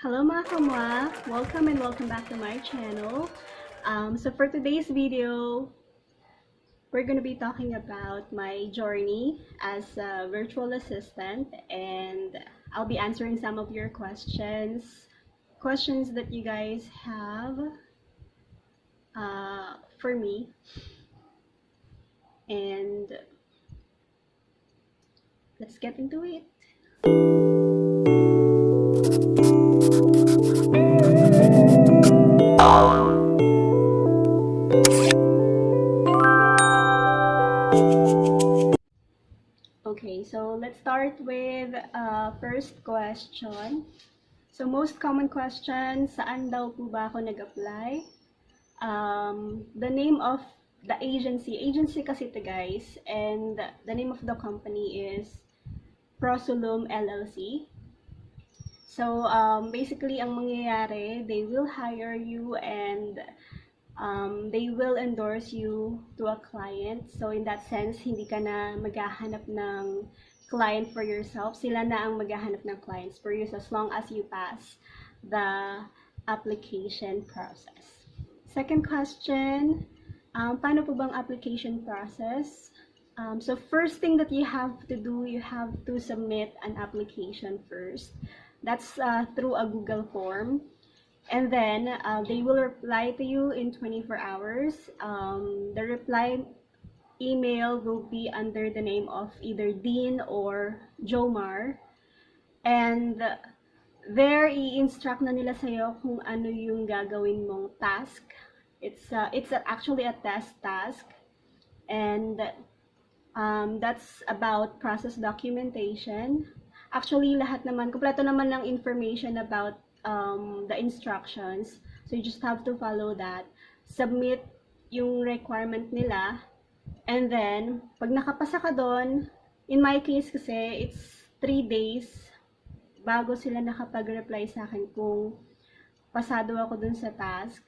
Hello mga ka-MUAH! Welcome and welcome back to my channel. So for today's video, we're going to be talking about my journey as a virtual assistant, and I'll be answering some of your questions that you guys have for me. And let's get into it. Okay, so let's start with first question. So most common question, saan daw po ba ako nag-apply? The name of the agency kasi ito guys, and the name of the company is Pro Sulum LLC. So basically ang mangyayari, they will hire you and they will endorse you to a client. So in that sense, hindi ka na maghahanap ng client for yourself. Sila na ang maghahanap ng clients for you as long as you pass the application process. Second question, paano po bang application process? So first thing that you have to do, you have to submit an application first. That's through a Google form. And then they will reply to you in 24 hours. The reply email will be under the name of either Dean or Jomar. And there, i-instruct na nila sa'yo kung ano yung gagawin mong task. It's actually a test task. And that's about process documentation. Actually, lahat naman, kompleto naman ng information about the instructions. So you just have to follow that. Submit yung requirement nila. And then, pag nakapasa ka doon, in my case kasi, it's 3 days bago sila nakapag-reply sa akin kung pasado ako dun sa task.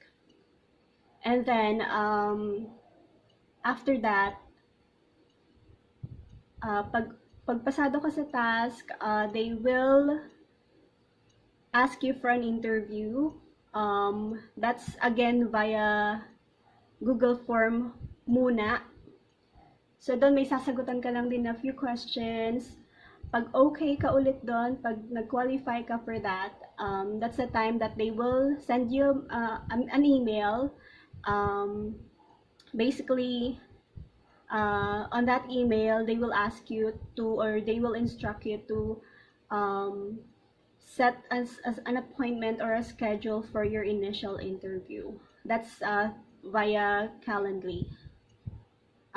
And then, after that, pag pasado ka sa task, they will ask you for an interview. That's again via Google form muna. So doon may sasagutan ka lang din na few questions. Pag okay ka ulit doon, pag nag-qualify ka for that, that's the time that they will send you an email. Basically, on that email, they will ask you to, or they will instruct you to set as an appointment or a schedule for your initial interview. That's via Calendly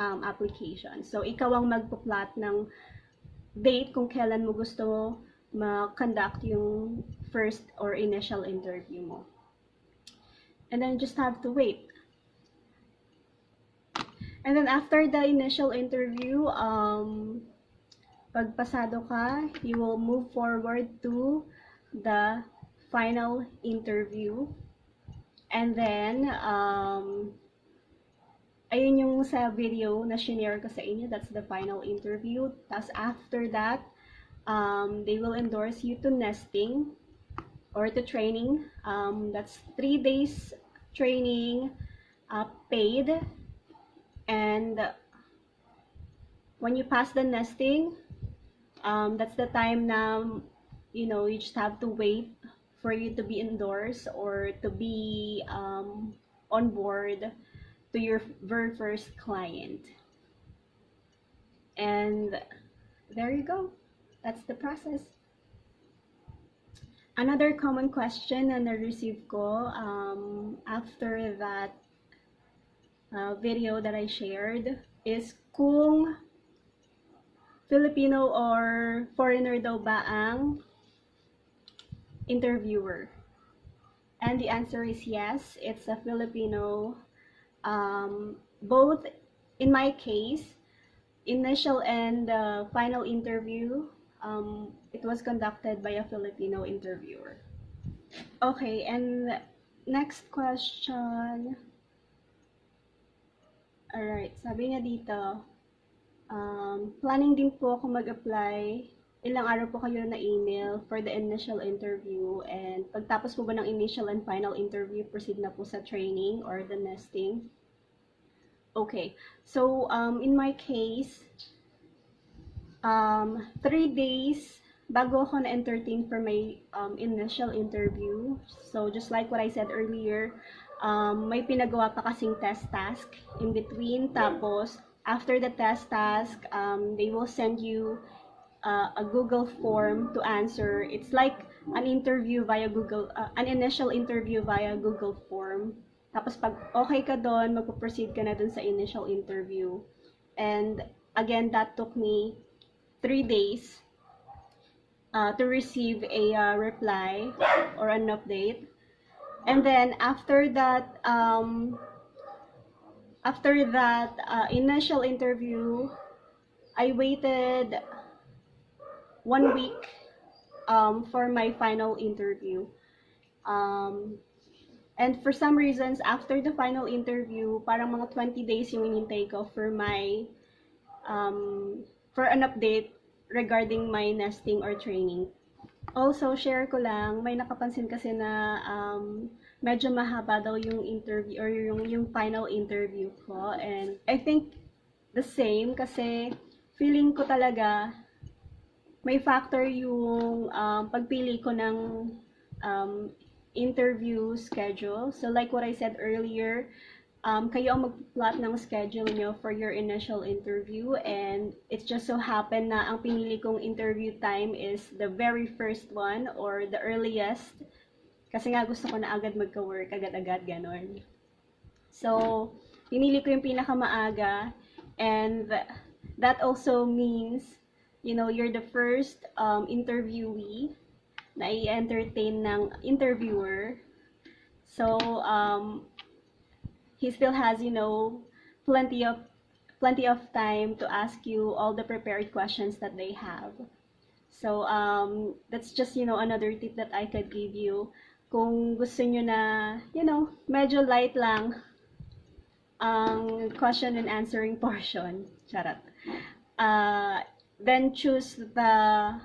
application. So, ikaw ang magpo-plot ng date kung kailan mo gusto ma-conduct yung first or initial interview mo. And then, just have to wait. And then, after the initial interview, pag pasado ka, you will move forward to the final interview. And then, ayun yung sa video na shinare ko sa inyo, that's the final interview. Tapos after that, they will endorse you to nesting or to training. That's 3 days training, paid. And when you pass the nesting, that's the time na, you know, you just have to wait for you to be endorsed or to be on board to your very first client. And there you go. That's the process. Another common question na na-receive ko after that video that I shared is kung Filipino or foreigner daw ba ang interviewer. And the answer is yes, it's a Filipino. Both in my case, initial and final interview, it was conducted by a Filipino interviewer. Okay, and next question. Alright, sabi niya dito, planning din po ako mag-apply ilang araw po kayo na email for the initial interview, and pagtapos po ba ng initial and final interview, proceed na po sa training or the nesting? Okay, so in my case, 3 days bago ako na-entertain for my initial interview. So just like what I said earlier, may pinagawa pa kasing test task in between. Tapos after the test task, they will send you a Google form to answer. It's like an interview via Google, an initial interview via Google form. Tapos pag okay ka doon, magpo-proceed ka na doon sa initial interview. And again, that took me 3 days to receive a reply or an update. And then after that initial interview, I waited 1 week for my final interview. And for some reasons, after the final interview, parang mga 20 days yung inintay ko for my for an update regarding my nesting or training. Also, share ko lang, may nakapansin kasi na medyo mahaba daw yung interview or yung final interview ko. And I think the same kasi feeling ko talaga may factor yung pagpili ko ng interview schedule. So like what I said earlier, kayo ang mag-plot ng schedule nyo for your initial interview, and it just so happened na ang pinili kong interview time is the very first one or the earliest kasi nga gusto ko na agad magka-work, agad-agad, ganon. So, pinili ko yung pinakamaaga, and that also means, you know, you're the first interviewee na i-entertain ng interviewer. So, he still has, you know, plenty of time to ask you all the prepared questions that they have. So that's just, you know, another tip that I could give you. Kung gusto nyo na, you know, medyo light lang ang question and answering portion, charot. Then choose the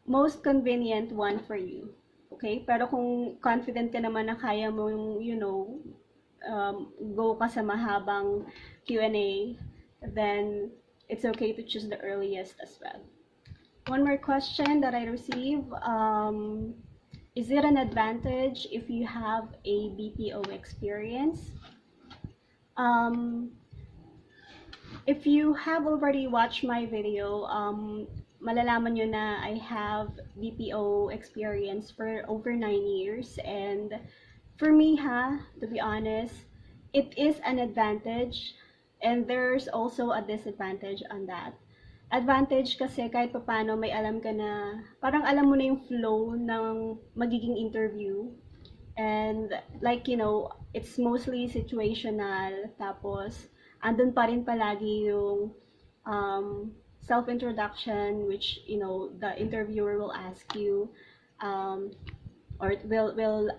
most convenient one for you. Okay? Pero kung confident ka naman na kaya mo, you know, go ka sa mahabang Q&A, then it's okay to choose the earliest as well. One more question that I received, is it an advantage if you have a BPO experience? If you have already watched my video, malalaman nyo na I have BPO experience for over 9 years, and for me, to be honest, it is an advantage, and there's also a disadvantage on that. Advantage kasi kahit papaano may alam ka na, parang alam mo na yung flow ng magiging interview. And like, you know, it's mostly situational, tapos andun pa rin palagi yung self-introduction, which, you know, the interviewer will ask you, or will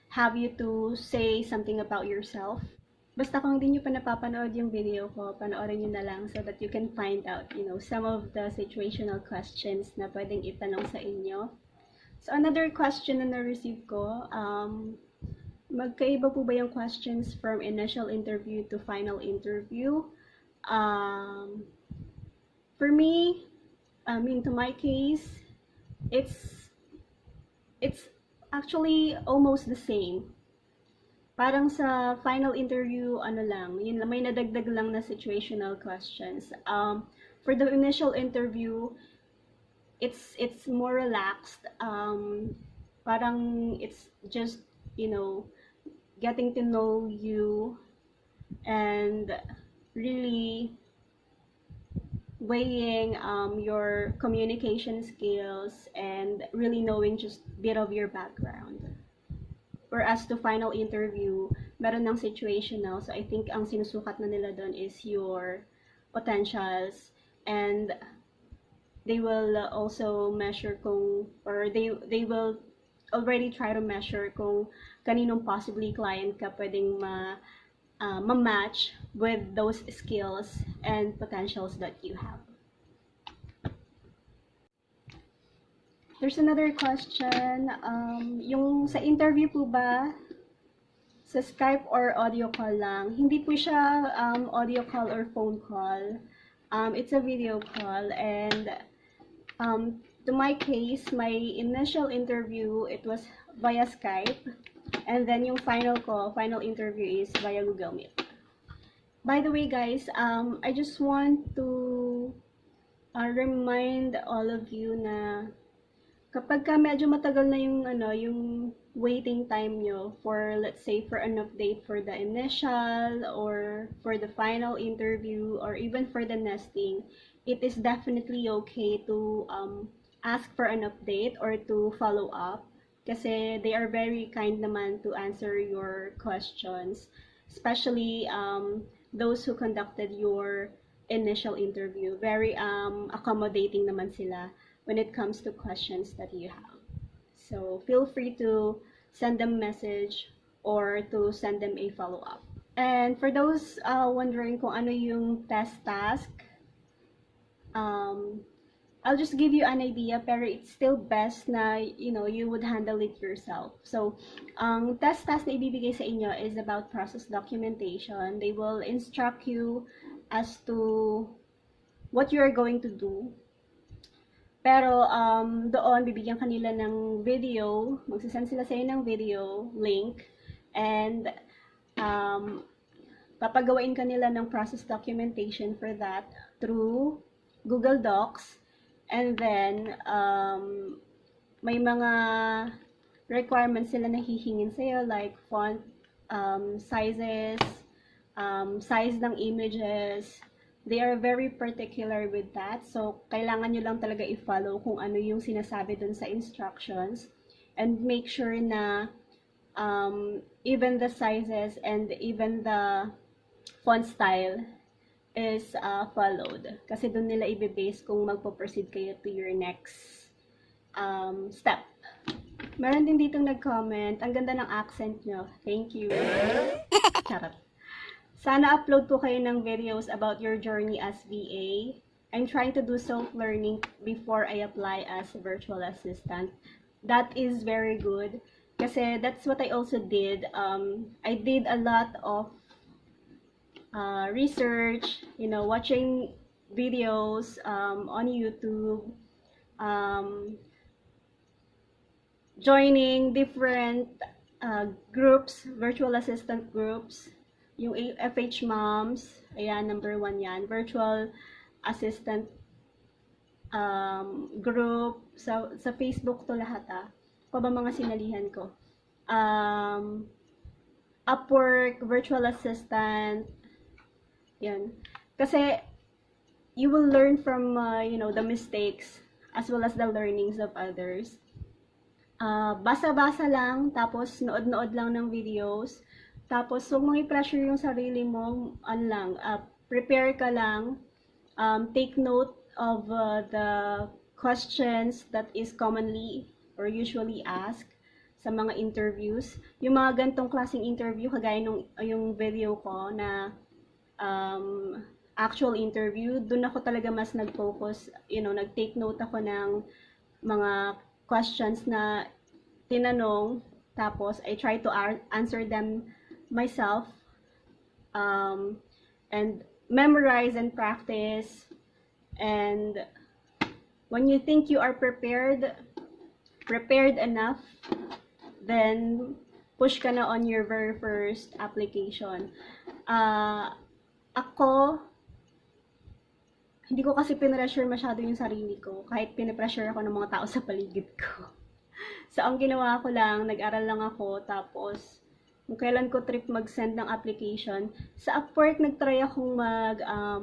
have you to say something about yourself. Basta kung hindi nyo pa napapanood yung video ko, panoorin nyo na lang so that you can find out, you know, some of the situational questions na pwedeng itanong sa inyo. So another question na na-receive ko, magkaiba po ba yung questions from initial interview to final interview? For me, I mean, to my case, it's actually almost the same. Parang sa final interview, ano lang, yun lang, may nadagdag lang na situational questions. For the initial interview, it's more relaxed. Parang it's just, you know, getting to know you and really weighing your communication skills and really knowing just a bit of your background. Whereas to final interview, meron ng situational. So I think ang sinusukat na nila doon is your potentials, and they will also measure kung, or they will already try to measure kung kaninong possibly client ka pwedeng ma-match with those skills and potentials that you have. There's another question. Yung sa interview po ba, sa Skype or audio call lang? Hindi po siya audio call or phone call. It's a video call, and to my case, my initial interview, it was via Skype, and then yung final interview is via Google Meet. By the way, guys, I just want to remind all of you na kapag ka medyo matagal na yung yung waiting time nyo for, let's say, for an update for the initial or for the final interview or even for the nesting, it is definitely okay to ask for an update or to follow up kasi they are very kind naman to answer your questions, especially those who conducted your initial interview. Very accommodating naman sila when it comes to questions that you have. So feel free to send them a message or to send them a follow-up. And for those wondering kung ano yung test task, I'll just give you an idea, pero it's still best na, you would handle it yourself. So, ang test task na ibibigay sa inyo is about process documentation. They will instruct you as to what you are going to do. Pero doon, bibigyan kanila ng video, magsasend sila sa'yo ng video link, and papagawain kanila ng process documentation for that through Google Docs. And then, may mga requirements sila na hihingin sa'yo, like font, sizes, size ng images. They are very particular with that. So, kailangan nyo lang talaga i-follow kung ano yung sinasabi dun sa instructions. And make sure na even the sizes and even the font style is followed. Kasi dun nila i-base kung magpo-proceed kayo to your next step. Meron din ditong nag-comment. Ang ganda ng accent nyo. Thank you. Charot. Sana upload po kayo ng videos about your journey as VA. I'm trying to do self-learning before I apply as a virtual assistant. That is very good. Kasi that's what I also did. I did a lot of research, watching videos on YouTube, joining different groups, virtual assistant groups. Yung FH Moms, ayan, number 1 yan. Virtual assistant group. Sa Facebook to lahat Pa ba mga sinalihan ko? Upwork, virtual assistant. Yan. Kasi, you will learn from, the mistakes as well as the learnings of others. Basa-basa lang, tapos nood-nood lang ng videos. Tapos, huwag mong i-pressure yung sarili mo, prepare ka lang, take note of the questions that is commonly or usually asked sa mga interviews. Yung mga gantong klaseng interview, kagaya yung video ko na actual interview, dun ako talaga mas nag-focus, nag-take note ako ng mga questions na tinanong, tapos I try to answer them myself, and memorize and practice. And when you think you are prepared enough, then push ka na on your very first application. Ako, hindi ko kasi pinressure masyado yung sarili ko, kahit pinipressure ako ng mga tao sa paligid ko. So, ang ginawa ko lang, nag-aral lang ako, tapos kung kailan ko trip mag-send ng application. Sa Upwork, nag-try akong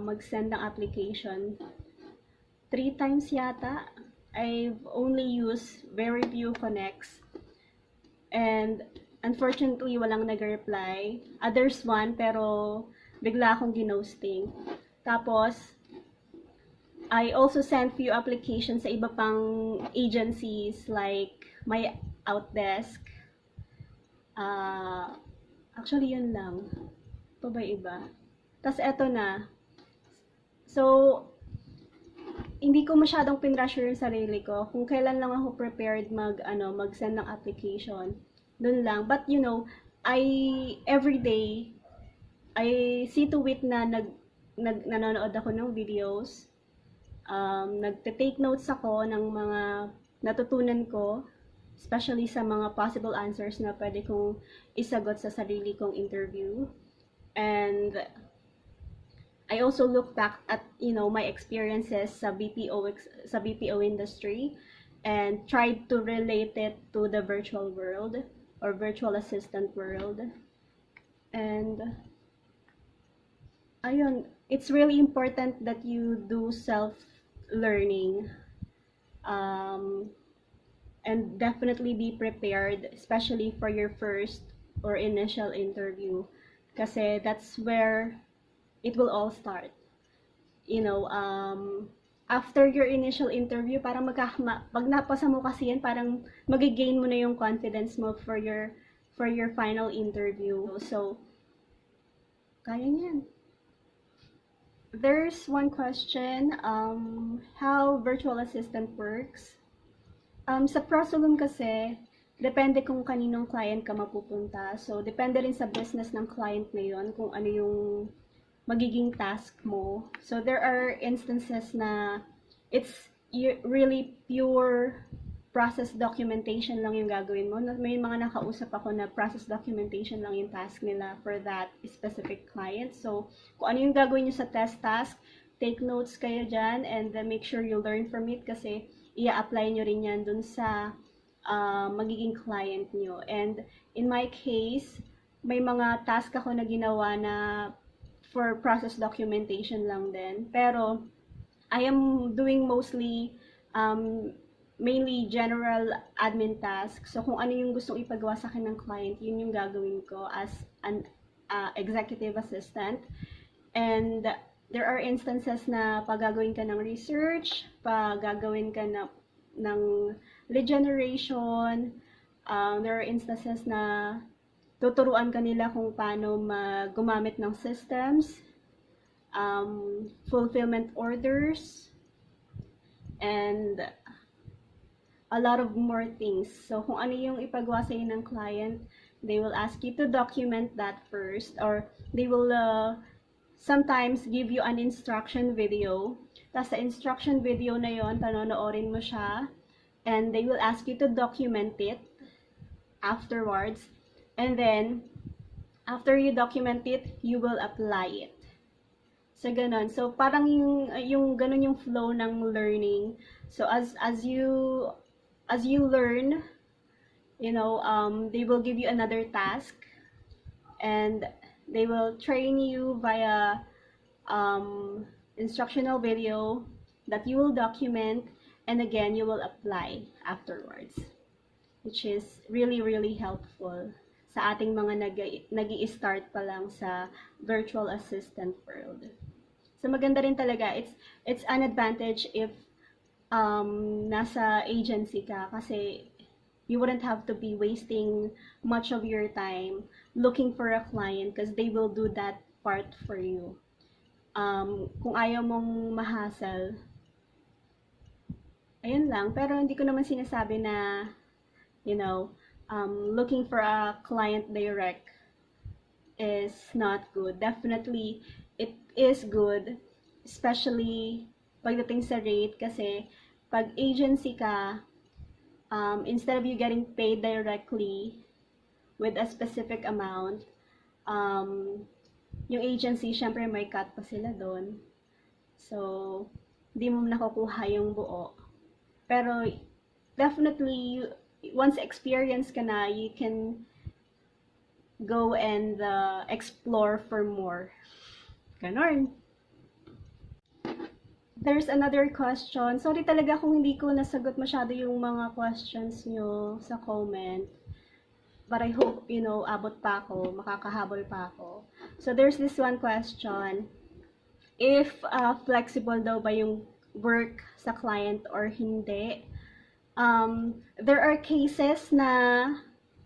mag-send ng application. 3 times yata. I've only used very few connects. And unfortunately, walang nag-reply. Others one, pero bigla akong ginosting. Tapos, I also sent few applications sa iba pang agencies like my Outdesk. Actually, yun lang. Pa ba iba? Tas eto na. So, hindi ko masyadong pinressure yung sarili ko. Kung kailan lang ako prepared mag-send ng application, dun lang. But you know, every day, I see to it na nanonood ako ng videos, nagte-take notes ako ng mga natutunan ko, especially sa mga possible answers na pwede kong isagot sa sarili kong interview. And I also look back at, you know, my experiences sa BPO industry and tried to relate it to the virtual world or virtual assistant world. And ayun, it's really important that you do self-learning. And definitely be prepared, especially for your first or initial interview. Kasi that's where it will all start. You know, after your initial interview, parang pag napasa mo kasi yan, parang magigain mo na yung confidence mo for your final interview. So, kaya niyan. There's one question, how virtual assistant works. Sa Pro Sulum kasi, depende kung kaninong client ka mapupunta. So, depende rin sa business ng client na yun, kung ano yung magiging task mo. So, there are instances na it's really pure process documentation lang yung gagawin mo. May mga nakausap ako na process documentation lang yung task nila for that specific client. So, kung ano yung gagawin nyo sa test task, take notes kayo dyan and make sure you learn from it kasi i-apply nyo rin yan dun sa magiging client nyo. And in my case, may mga task ako na ginawa na for process documentation lang din. Pero, I am doing mostly, mainly general admin tasks. So, kung ano yung gustong ipagawa sa akin ng client, yun yung gagawin ko as an executive assistant. And there are instances na pag-gagawin ka ng research, pag-gagawin ka ng lead generation, there are instances na tuturuan ka nila kung paano gumamit ng systems, fulfillment orders, and a lot of more things. So, kung ano yung ipagawa sa ng client, they will ask you to document that first, or they will sometimes give you an instruction video. Tapos sa instruction video na yon, panonoorin mo siya, and they will ask you to document it afterwards. And then, after you document it, you will apply it. So, ganun. So, parang yung ganun yung flow ng learning. So, as you learn, you know, they will give you another task, and they will train you via instructional video that you will document, and again, you will apply afterwards, which is really, really helpful sa ating mga nag-i-start pa lang sa virtual assistant world. So, maganda rin talaga. It's an advantage if nasa agency ka kasi you wouldn't have to be wasting much of your time looking for a client because they will do that part for you. Kung ayaw mong ma-hassle, ayun lang. Pero hindi ko naman sinasabi na, you know, looking for a client direct is not good. Definitely, it is good, especially pagdating sa rate kasi pag agency ka, instead of you getting paid directly with a specific amount, yung agency, syempre may cut pa sila doon. So, di mo nakukuha yung buo. Pero, definitely, once experience ka na, you can go and explore for more. Ganon. There's another question. Sorry talaga kung hindi ko nasagot masyado yung mga questions nyo sa comment. But I hope, you know, abot pa ako, makakahabol pa ako. So, there's this one question. If flexible daw ba yung work sa client or hindi? There are cases na,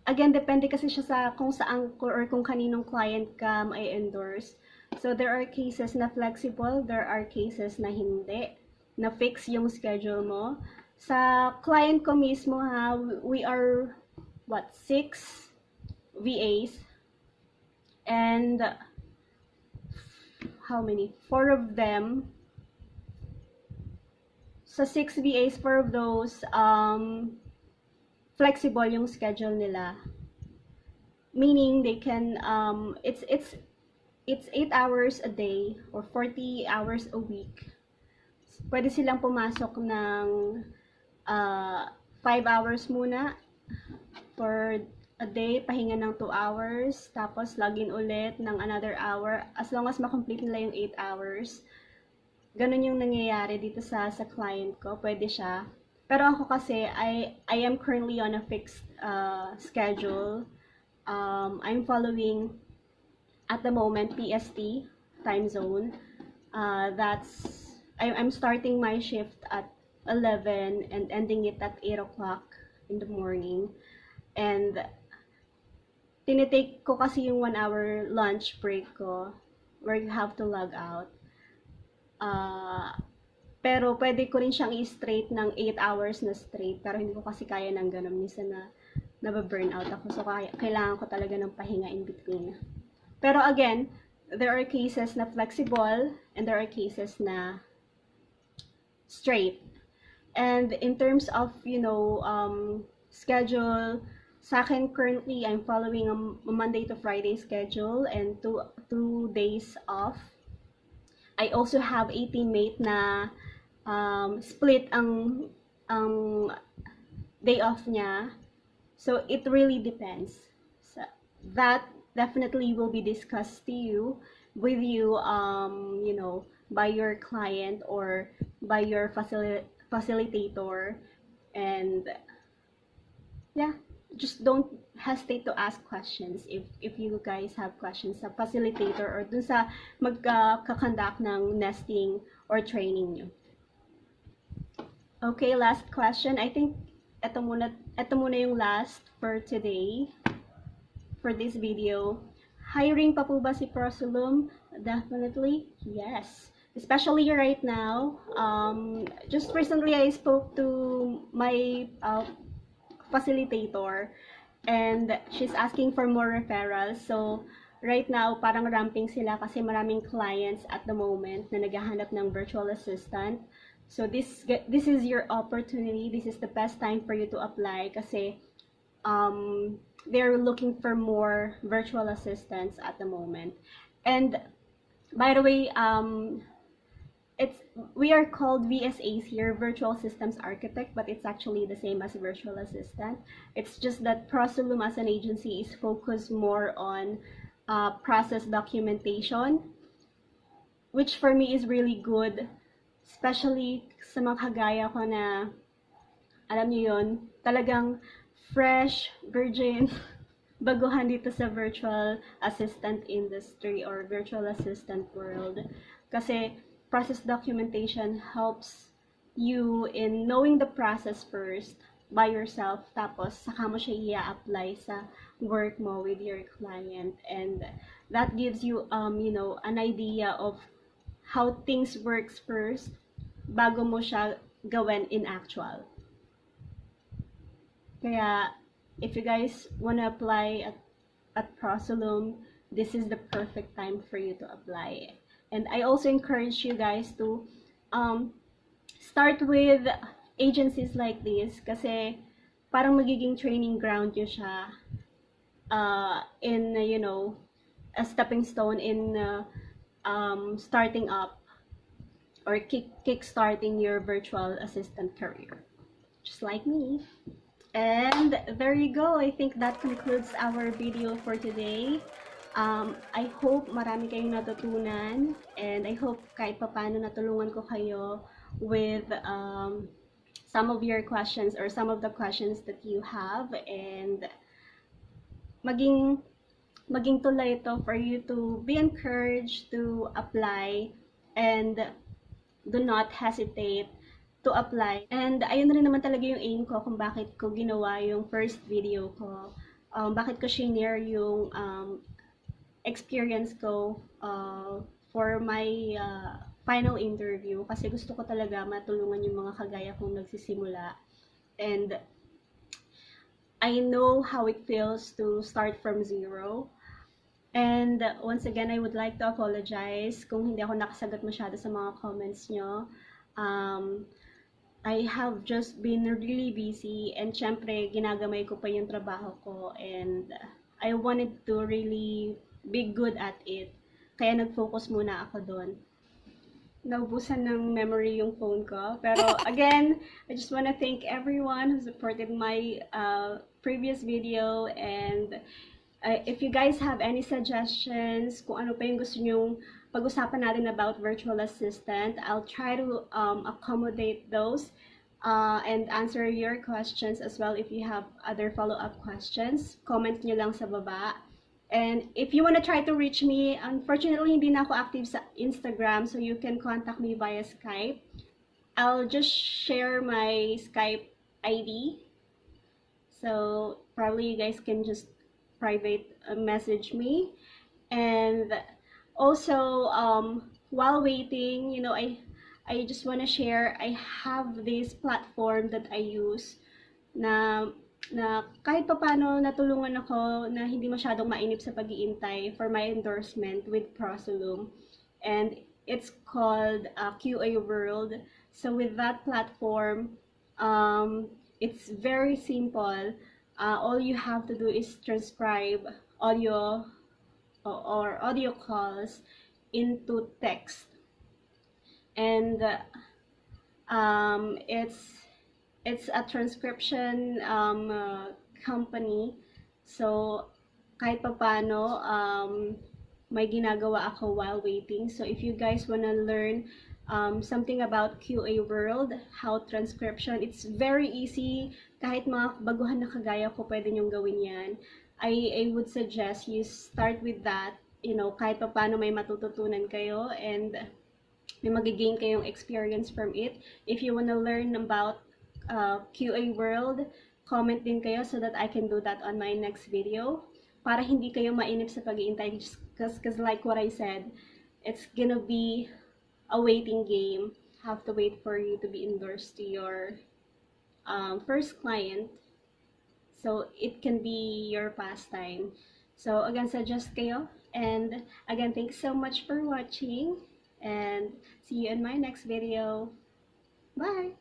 again, depende kasi siya sa kung saan or kung kaninong client ka may endorse. So, there are cases na flexible, there are cases na hindi. na fix yung schedule mo. Sa client ko mismo ha, we are, 6 VAs. And how many? 4 of them. Sa 6 VAs, 4 of those, flexible yung schedule nila. Meaning they can, it's 8 hours a day or 40 hours a week. Pwede silang pumasok ng 5 hours muna for a day, pahinga ng 2 hours, tapos login ulit ng another hour, as long as makomplete nila yung 8 hours. Ganun yung nangyayari dito sa client ko, pwede siya. Pero ako kasi, I am currently on a fixed schedule. I'm following, at the moment, PST time zone. I'm starting my shift at 11 and ending it at 8 o'clock in the morning. And tinitake ko kasi yung 1 hour lunch break ko where you have to log out. Pero pwede ko rin siyang i-straight ng 8 hours na straight, pero hindi ko kasi kaya ng ganun. Minsan na nababurn out ako, so kailangan ko talaga ng pahinga in between. Pero again, there are cases na flexible and there are cases na straight. And in terms of, schedule, sa akin currently, I'm following a Monday to Friday schedule and 2 days off. I also have a teammate na split ang day off niya. So it really depends. So that definitely will be discussed with you, by your client or by your facilitator. And yeah, just don't hesitate to ask questions if you guys have questions sa facilitator or dun sa magkakandak ng nesting or training nyo. Okay, last question. I think ito muna yung last for today, for this video. Hiring pa po ba si Pro Sulum? Definitely, yes. Especially right now. Just recently, I spoke to my facilitator and she's asking for more referrals. So right now parang ramping sila kasi maraming clients at the moment na naghahanap ng virtual assistant. So this is your opportunity. This is the best time for you to apply kasi they're looking for more virtual assistants at the moment. And by the way, we are called VSAs here, Virtual Systems Architect, but it's actually the same as Virtual Assistant. It's just that Pro Sulum as an agency is focused more on process documentation, which for me is really good, especially sa mga kagaya ko na, alam niyo yun, talagang fresh, virgin, baguhan dito sa virtual assistant industry or virtual assistant world. Kasi process documentation helps you in knowing the process first by yourself, tapos saka mo siya i-apply sa work mo with your client, and that gives you an idea of how things works first bago mo siya gawin in actual. Kaya if you guys wanna apply at Pro Sulum, this is the perfect time for you to apply. And I also encourage you guys to start with agencies like this kasi parang magiging training ground nyo siya in, a stepping stone in starting up or kick-starting your virtual assistant career. Just like me. And there you go. I think that concludes our video for today. I hope marami kayong natutunan, and I hope kahit papaano natulungan ko kayo with some of your questions or some of the questions that you have, and maging tulay ito for you to be encouraged to apply and do not hesitate to apply. And ayun rin naman talaga yung aim ko kung bakit ko ginawa yung first video ko, bakit ko share yung experience ko for my final interview kasi gusto ko talaga matulungan yung mga kagaya kong nagsisimula. And I know how it feels to start from zero. And once again, I would like to apologize kung hindi ako nakasagot masyado sa mga comments nyo. I have just been really busy and syempre ginagamay ko pa yung trabaho ko and I wanted to really be good at it. Kaya nag-focus muna ako doon. Naubusan ng memory yung phone ko. Pero again, I just want to thank everyone who supported my previous video and if you guys have any suggestions, kung ano pa yung gusto nyong pag-usapan natin about virtual assistant, I'll try to accommodate those and answer your questions as well. If you have other follow-up questions, comment nyo lang sa baba. And if you want to try to reach me, unfortunately, hindi na ako active sa Instagram, so you can contact me via Skype. I'll just share my Skype ID. So probably you guys can just private message me. And also, while waiting, you know, I just want to share, I have this platform that I use na kahit papaano natulungan ako na hindi masyadong mainip sa pag-iintay for my endorsement with Pro Sulum. And it's called QA World. So with that platform, it's very simple. All you have to do is transcribe audio or audio calls into text. And it's a transcription company. So kahit papaano may ginagawa ako while waiting. So if you guys wanna learn something about QA World, how transcription, it's very easy. Kahit mga baguhan na kagaya ko, pwede nyong gawin yan. I would suggest you start with that. You know, kahit papaano may matututunan kayo and may magigain kayong experience from it. If you wanna learn about QA World, comment din kayo so that I can do that on my next video. Para hindi kayo mainip sa pag-iintay. Because like what I said, it's gonna be a waiting game. Have to wait for you to be endorsed to your first client. So it can be your pastime. So again, suggest kayo. And again, thanks so much for watching. And see you in my next video. Bye!